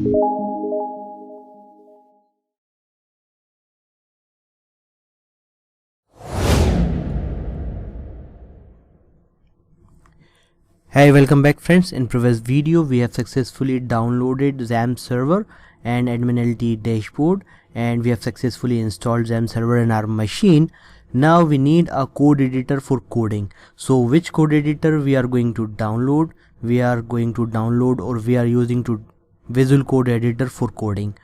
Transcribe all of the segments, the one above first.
Hey, welcome back friends. In previous video we have successfully downloaded XAMPP server and admin dashboard, and we have successfully installed XAMPP server in our machine. Now we need a code editor for coding. So which code editor we are going to download? We are using to Visual Code Editor for coding.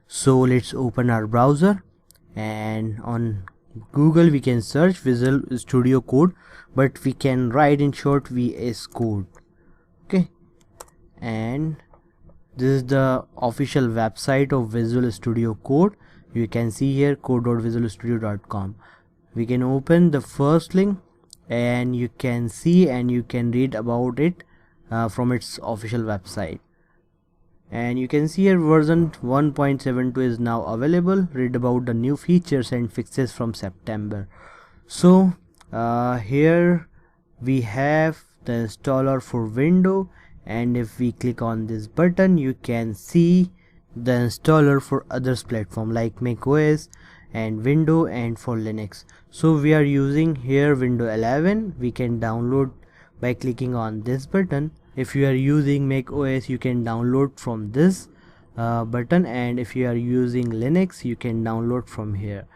So let's open our browser, and on Google we can search Visual Studio Code, but we can write in short VS Code. Okay, and this is the official website of Visual Studio Code. You can see here code.visualstudio.com. we can open the first link, and you can see and you can read about it from its official website. And you can see here version 1.72 is now available. Read about the new features and fixes from September. So here we have the installer for Windows, and if we click on this button you can see the installer for others platform like Mac OS and Windows and for Linux. So we are using here Windows 11. We can download by clicking on this button. If you are using Mac OS you can download from this button, and if you are using Linux you can download from here.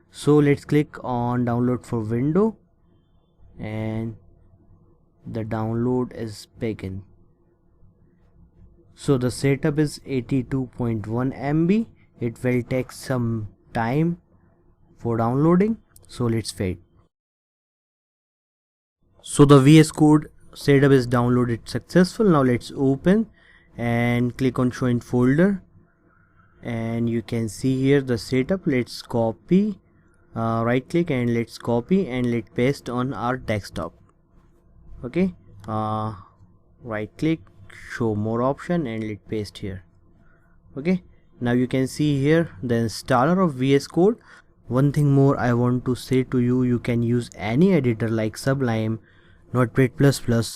So let's click on download for Windows, and the download is begin. So the setup is 82.1 MB. It will take some time for downloading, so let's wait. So the VS Code setup is downloaded successful. Now let's open and click on show in folder, and you can see here the setup. Let's copy, right click and let's copy and let's paste on our desktop. Okay, right click, show more option, and let's paste here. Okay, now you can see here the installer of VS Code. One thing more I want to say to you, you can use any editor like Sublime, Notepad++,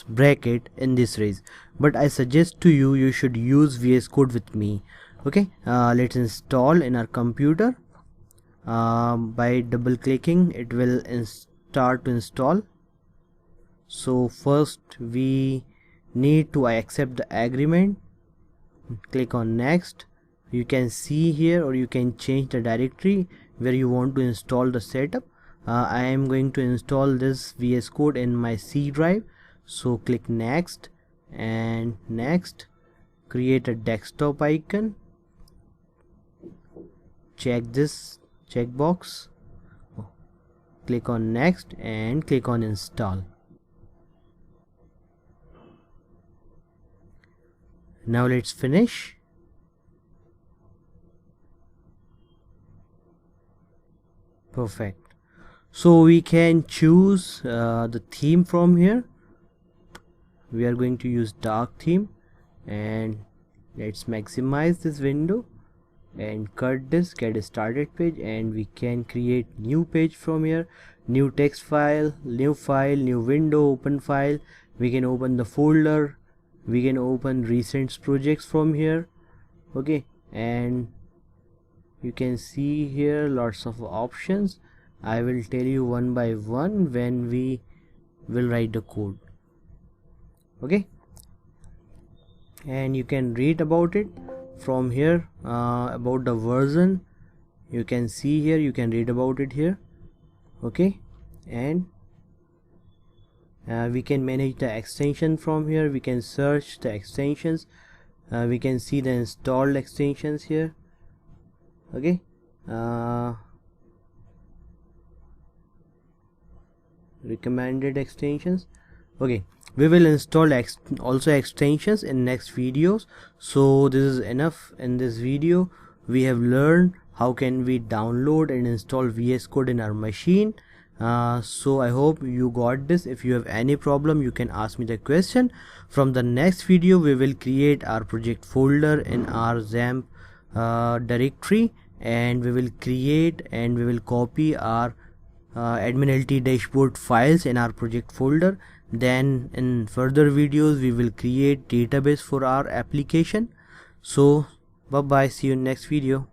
Bracket in this race, but I suggest to you you should use VS Code with me. Okay, let's install in our computer. By double clicking it will start to install. So first we need to accept the agreement. Click on next. You can see here, or you can change the directory where you want to install the setup. I am going to install this VS Code in my C drive, so click next and next. Create a desktop icon, check this checkbox, click on next and click on install. Now let's finish. Perfect. So we can choose the theme from here. We are going to use dark theme, and let's maximize this window and cut this, get a started page, and we can create new page from here. New text file, new window, open file. We can open the folder, we can open recent projects from here. Okay, and you can see here lots of options. I will tell you one by one when we will write the code. Okay, and you can read about it from here, about the version. You can see here, you can read about it here. Okay, and we can manage the extension from here. We can search the extensions. We can see the installed extensions here. Okay, recommended extensions. Okay, we will install also extensions in next videos. So this is enough. In this video we have learned how can we download and install VS Code in our machine. So I hope you got this. If you have any problem you can ask me the question. From the next video we will create our project folder in our XAMPP directory, and we will create and we will copy our admin dashboard files in our project folder. Then in further videos we will create database for our application. So Bye bye, see you in next video.